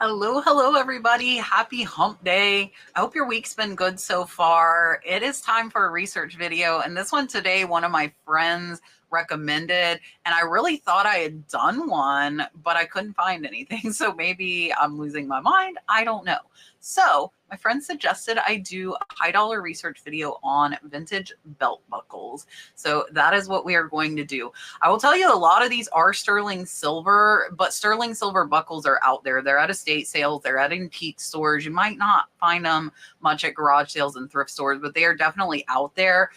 Hello, hello, everybody. Happy hump day. I hope your week's been good so far. It is time for a research video. And this one today, one of my friends recommended, and I really thought I had done one, but I couldn't find anything. So maybe I'm losing my mind. I don't know. So my friend suggested I do a high dollar research video on vintage belt buckles. So that is what we are going to do. I will tell you a lot of these are sterling silver, but sterling silver buckles are out there. They're at estate sales. They're at antique stores. You might not find them much at garage sales and thrift stores, but they are definitely out there.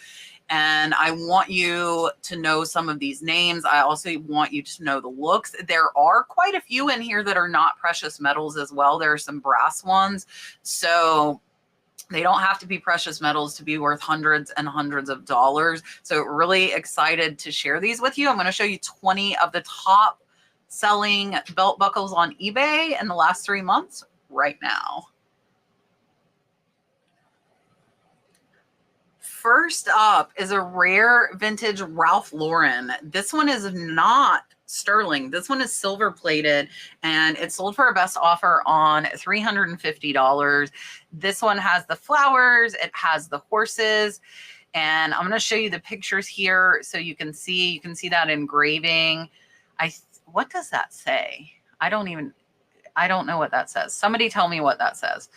And I want you to know some of these names. I also want you to know the looks. There are quite a few in here that are not precious metals as well. There are some brass ones. So they don't have to be precious metals to be worth hundreds and hundreds of dollars. So really excited to share these with you. I'm going to show you 20 of the top selling belt buckles on eBay in the last 3 months right now. First up is a rare vintage Ralph Lauren. This one is not sterling. This one is silver plated, and it sold for a best offer on $350. This one has the flowers, it has the horses, and I'm going to show you the pictures here so you can see that engraving. What does that say? I don't know what that says. Somebody tell me what that says.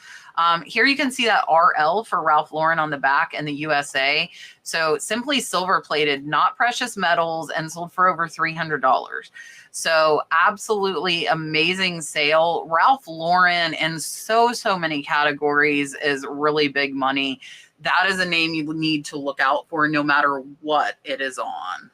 Here you can see that RL for Ralph Lauren on the back and the USA. So simply silver plated, not precious metals, and sold for over $300. So absolutely amazing sale. Ralph Lauren in so many categories is really big money. That is a name you need to look out for no matter what it is on.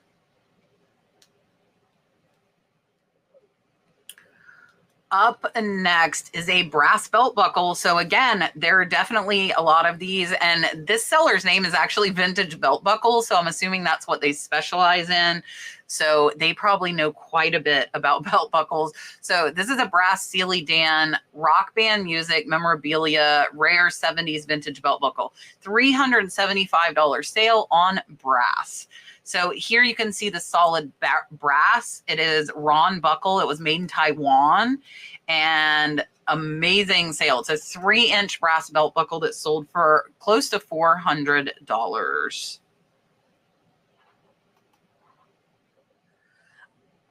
Up next is a brass belt buckle. So again, there are definitely a lot of these, and this seller's name is actually Vintage Belt Buckle. So I'm assuming that's what they specialize in. So they probably know quite a bit about belt buckles. So this is a brass Steely Dan rock band music memorabilia, rare 70s vintage belt buckle, $375 sale on brass. So here you can see the solid brass. It is Ron buckle. It was made in Taiwan, and amazing sale. It's a 3-inch brass belt buckle that sold for close to $400.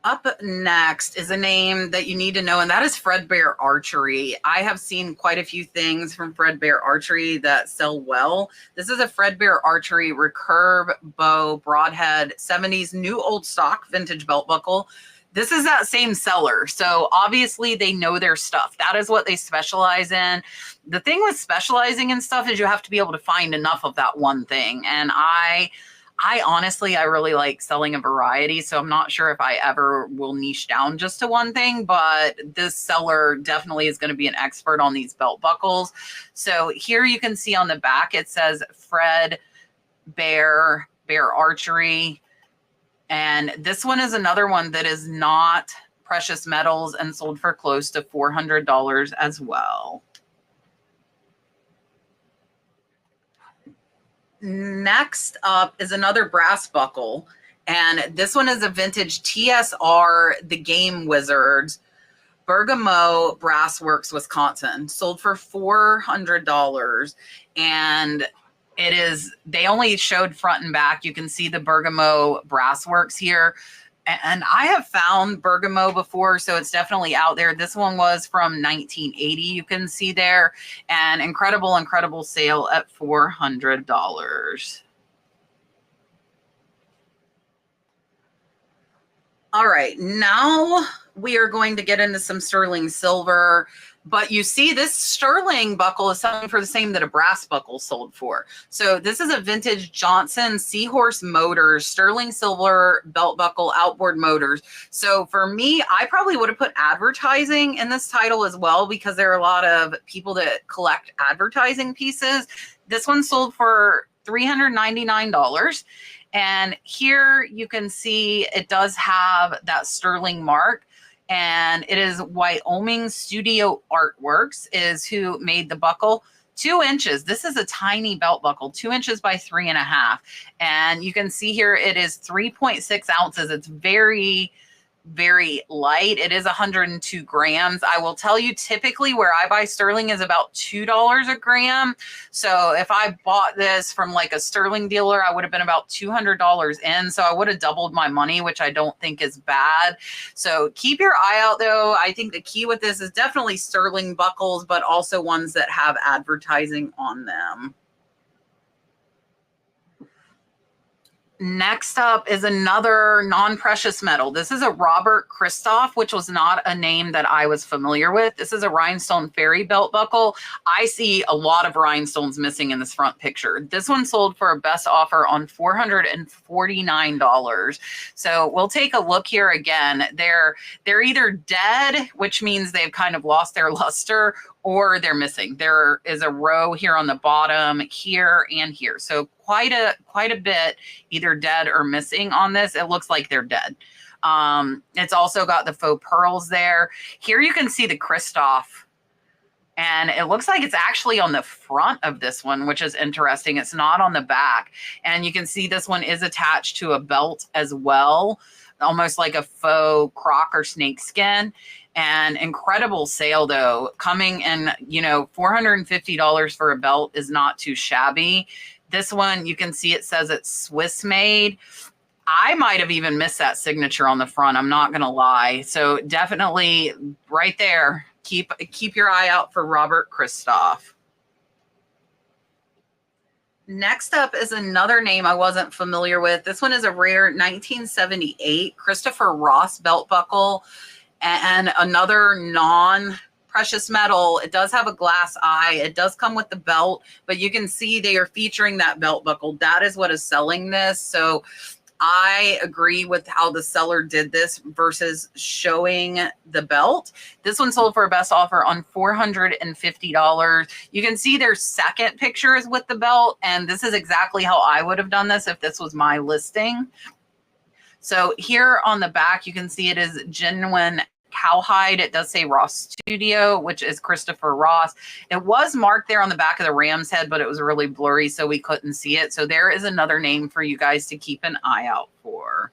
Up next is a name that you need to know, and that is Fredbear Archery. I have seen quite a few things from Fredbear Archery that sell well. This is a Fredbear Archery recurve bow broadhead 70s new old stock vintage belt buckle. This is that same seller. So obviously they know their stuff. That is what they specialize in. The thing with specializing in stuff is you have to be able to find enough of that one thing. And I honestly, I really like selling a variety, so I'm not sure if I ever will niche down just to one thing, but this seller definitely is going to be an expert on these belt buckles. So here you can see on the back, it says Fred Bear Archery. And this one is another one that is not precious metals and sold for close to $400 as well. Next up is another brass buckle, and this one is a vintage TSR, the Game Wizards, Bergamo Brass Works, Wisconsin, sold for $400. And it is, they only showed front and back. You can see the Bergamo Brass Works here. And I have found Bergamo before, so it's definitely out there. This one was from 1980, you can see there. And incredible sale at $400. All right, now we are going to get into some sterling silver. But you see this sterling buckle is selling for the same that a brass buckle sold for. So this is a vintage Johnson Seahorse Motors sterling silver belt buckle, outboard motors. So for me, I probably would have put advertising in this title as well, because there are a lot of people that collect advertising pieces. This one sold for $399. And here you can see it does have that sterling mark. And it is Wyoming Studio Artworks is who made the buckle. 2 inches. This is a tiny belt buckle, 2 inches by 3.5. And you can see here it is 3.6 ounces. It's very very light. It is 102 grams. I will tell you, typically where I buy sterling is about $2 a gram. So if I bought this from like a sterling dealer, I would have been about $200 in. So I would have doubled my money, which I don't think is bad. So keep your eye out though. I think the key with this is definitely sterling buckles, but also ones that have advertising on them. Next up is another non-precious metal. This is a Robert Christoph, which was not a name that I was familiar with. This is a rhinestone fairy belt buckle. I see a lot of rhinestones missing in this front picture. This one sold for a best offer on $449. So we'll take a look here again. They're either dead, which means they've kind of lost their luster, or they're missing. There is a row here on the bottom, here and here. So quite a bit either dead or missing on this. It looks like they're dead. It's also got the faux pearls there. Here you can see the Christoph, and it looks like it's actually on the front of this one, which is interesting. It's not on the back. And you can see this one is attached to a belt as well, almost like a faux croc or snake skin. And incredible sale though, coming in, you know, $450 for a belt is not too shabby. This one, you can see it says it's Swiss made. I might have even missed that signature on the front. I'm not going to lie. So definitely right there, keep your eye out for Robert Christoph. Next up is another name I wasn't familiar with. This one is a rare 1978 Christopher Ross belt buckle. And another non-precious metal. It does have a glass eye. It does come with the belt, but you can see they are featuring that belt buckle. That is what is selling this. So I agree with how the seller did this versus showing the belt. This one sold for a best offer on $450. You can see their second picture is with the belt, and this is exactly how I would have done this if this was my listing. So here on the back, you can see it is genuine cowhide. It does say Ross Studio, which is Christopher Ross. It was marked there on the back of the ram's head, but it was really blurry, so we couldn't see it. So there is another name for you guys to keep an eye out for.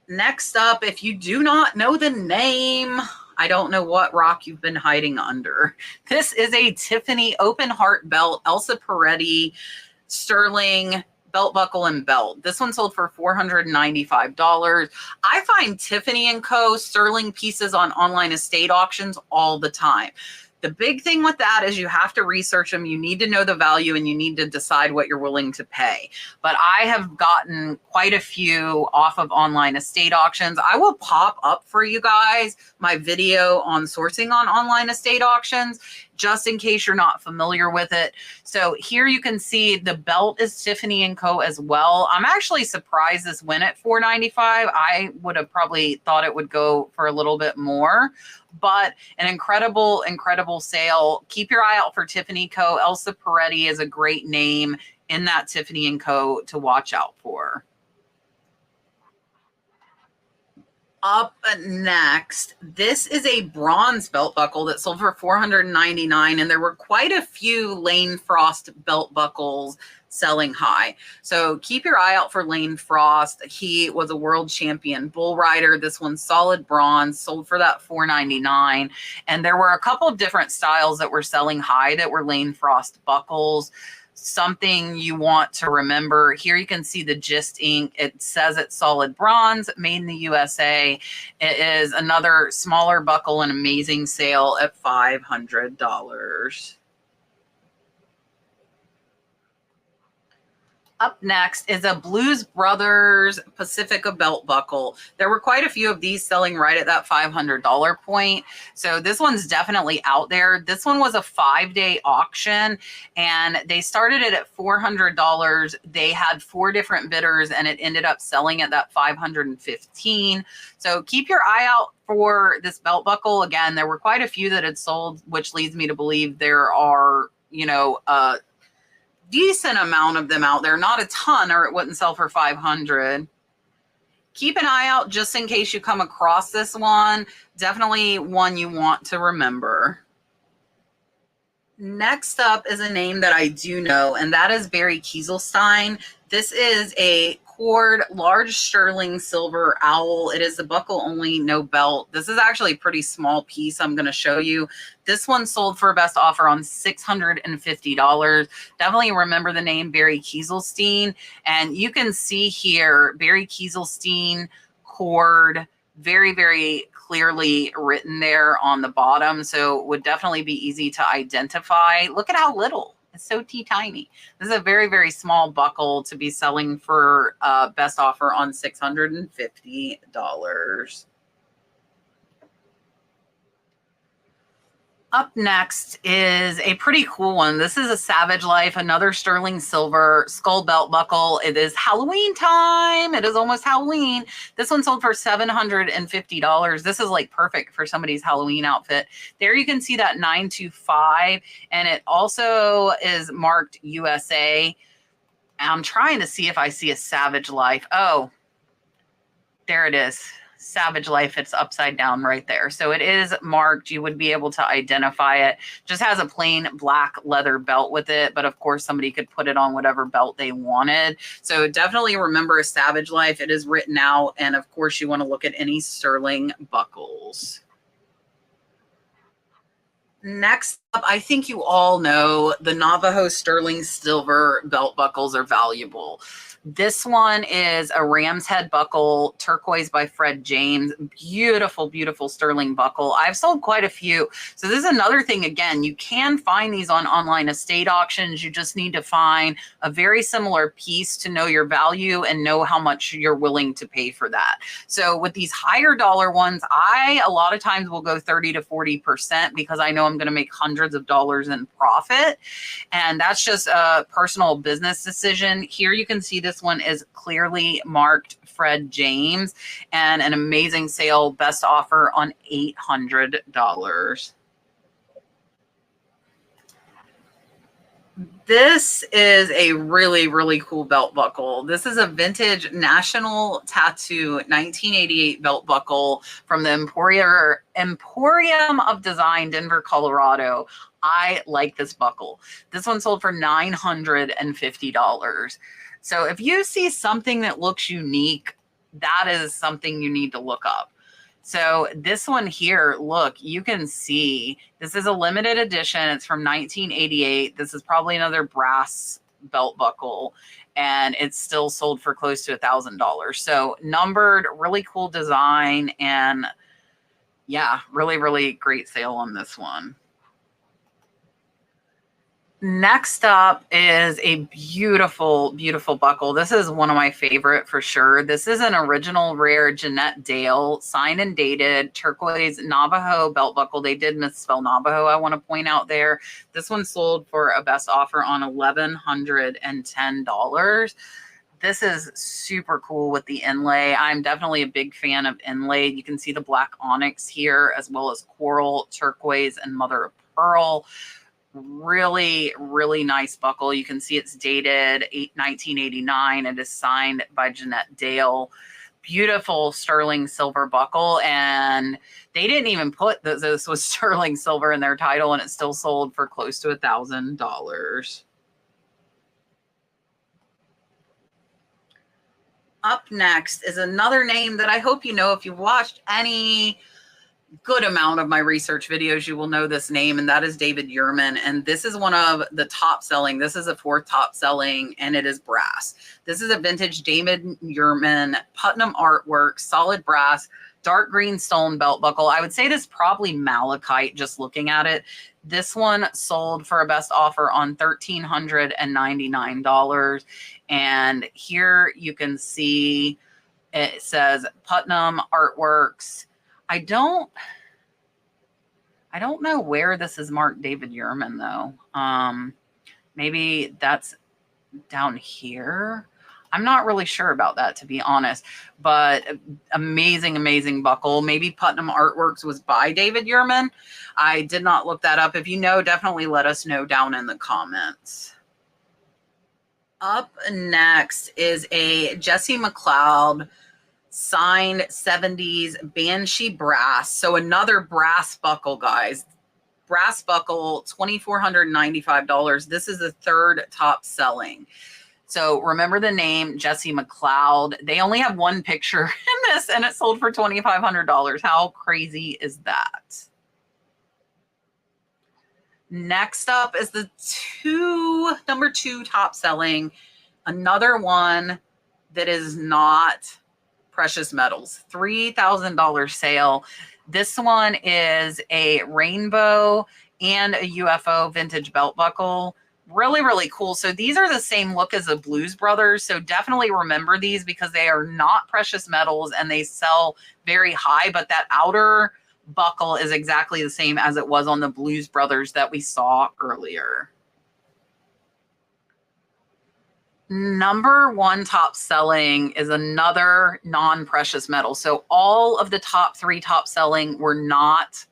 Next up, if you do not know the name, I don't know what rock you've been hiding under. This is a Tiffany open heart belt, Elsa Peretti, sterling belt buckle and belt. This one sold for $495. I find Tiffany & Co. sterling pieces on online estate auctions all the time. The big thing with that is you have to research them. You need to know the value and you need to decide what you're willing to pay. But I have gotten quite a few off of online estate auctions. I will pop up for you guys my video on sourcing on online estate auctions, just in case you're not familiar with it. So here you can see the belt is Tiffany & Co. as well. I'm actually surprised this went at $495. I would have probably thought it would go for a little bit more, but an incredible, incredible sale. Keep your eye out for Tiffany & Co. Elsa Peretti is a great name in that Tiffany & Co. to watch out for. Up next, this is a bronze belt buckle that sold for $499, and there were quite a few Lane Frost belt buckles selling high. So keep your eye out for Lane Frost. He was a world champion bull rider. This one's solid bronze, sold for that $499. And there were a couple of different styles that were selling high that were Lane Frost buckles. Something you want to remember here, you can see the Gist ink. It says it's solid bronze, made in the USA. It is another smaller buckle, an amazing sale at $500. Up next is a Blues Brothers Pacifica belt buckle. There were quite a few of these selling right at that $500 point. So this one's definitely out there. This one was a 5-day auction and they started it at $400. They had 4 different bidders and it ended up selling at that $515. So keep your eye out for this belt buckle. Again, there were quite a few that had sold, which leads me to believe there are, you know, decent amount of them out there, not a ton, or it wouldn't sell for $500. Keep an eye out just in case you come across this one. Definitely one you want to remember. Next up is a name that I do know, and that is Barry Kielstein. This is a cord, large sterling silver owl. It is the buckle only, no belt. This is actually a pretty small piece I'm going to show you. This one sold for best offer on $650. Definitely remember the name Barry Kielstein. And you can see here, Barry Kielstein cord, very, very clearly written there on the bottom. So it would definitely be easy to identify. Look at how little. It's so teeny. This is a very, very small buckle to be selling for best offer on $650. Up next is a pretty cool one. This is a Savage Life, another sterling silver skull belt buckle. It is Halloween time. It is almost Halloween. This one sold for $750. This is like perfect for somebody's Halloween outfit. There you can see that 925, and it also is marked USA. I'm trying to see if I see a Savage Life. Oh, there it is. Savage Life, it's upside down right there. So it is marked. You would be able to identify it. Just has a plain black leather belt with it, but of course somebody could put it on whatever belt they wanted. So definitely remember a Savage Life. It is written out, and of course you want to look at any sterling buckles. Next up, I think you all know the Navajo sterling silver belt buckles are valuable. This one is a ram's head buckle, turquoise by Fred James. Beautiful, beautiful sterling buckle. I've sold quite a few. So this is another thing. Again, you can find these on online estate auctions. You just need to find a very similar piece to know your value and know how much you're willing to pay for that. So with these higher dollar ones, I a lot of times will go 30 to 40% because I know I'm going to make hundreds of dollars in profit. And that's just a personal business decision. Here you can see this one is clearly marked Fred James, and an amazing sale, best offer on $800. This is a really, really cool belt buckle. This is a vintage National Tattoo 1988 belt buckle from the Emporium of Design, Denver, Colorado. I like this buckle. This one sold for $950. So if you see something that looks unique, that is something you need to look up. So this one here, look, you can see this is a limited edition. It's from 1988. This is probably another brass belt buckle, and it's still sold for close to $1,000. So numbered, really cool design, and yeah, really, really great sale on this one. Next up is a beautiful, beautiful buckle. This is one of my favorite for sure. This is an original rare Jeanette Dale signed and dated turquoise Navajo belt buckle. They did misspell Navajo, I want to point out there. This one sold for a best offer on $1,110. This is super cool with the inlay. I'm definitely a big fan of inlay. You can see the black onyx here, as well as coral, turquoise, and mother of pearl. Really, really nice buckle. You can see it's dated 1989. It is signed by Jeanette Dale. Beautiful sterling silver buckle, and they didn't even put that this was sterling silver in their title, and it still sold for close to $1,000. Up next is another name that I hope you know. If you watched any good amount of my research videos, you will know this name, and that is David Yurman. And this is one of the top selling. This is a fourth top selling, and it is brass. This is a vintage David Yurman Putnam artwork, solid brass, dark green stone belt buckle. I would say this is probably malachite just looking at it. This one sold for a best offer on $1,399. And here you can see it says Putnam Artworks. I don't know where this is marked David Yurman though. Maybe that's down here. I'm not really sure about that, to be honest, but amazing, amazing buckle. Maybe Putnam Artworks was by David Yurman. I did not look that up. If you know, definitely let us know down in the comments. Up next is a Jesse McLoud signed 70s Banshee brass. So another brass buckle, guys. Brass buckle, $2,495. This is the third top selling. So remember the name, Jesse McLoud. They only have one picture in this, and it sold for $2,500. How crazy is that? Next up is the number two top selling, another one that is not precious metals, $3,000 sale. This one is a rainbow and a UFO vintage belt buckle. Really, really cool. So these are the same look as the Blues Brothers. So definitely remember these because they are not precious metals and they sell very high, but that outer buckle is exactly the same as it was on the Blues Brothers that we saw earlier. Number one top selling is another non-precious metal. So all of the top three top selling were not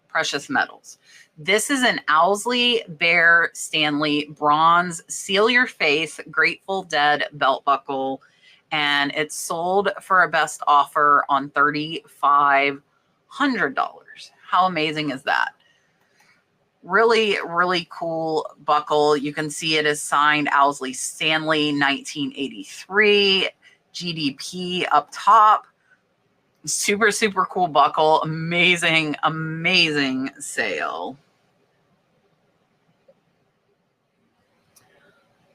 precious metals. This is an Owsley Bear Stanley bronze seal your face Grateful Dead belt buckle, and it's sold for a best offer on $3,500. How amazing is that? Really, really cool buckle. You can see it is signed Owsley Stanley 1983, GDP up top. Super, super cool buckle. Amazing, amazing sale.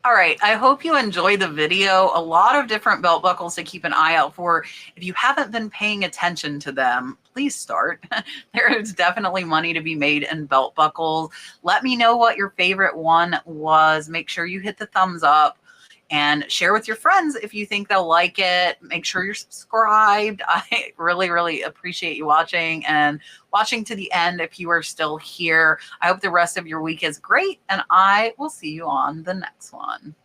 All right, I hope you enjoyed the video. A lot of different belt buckles to keep an eye out for. If you haven't been paying attention to them, please start. There is definitely money to be made in belt buckles. Let me know what your favorite one was. Make sure you hit the thumbs up and share with your friends if you think they'll like it. Make sure you're subscribed. I really, really appreciate you watching and watching to the end if you are still here. I hope the rest of your week is great, and I will see you on the next one.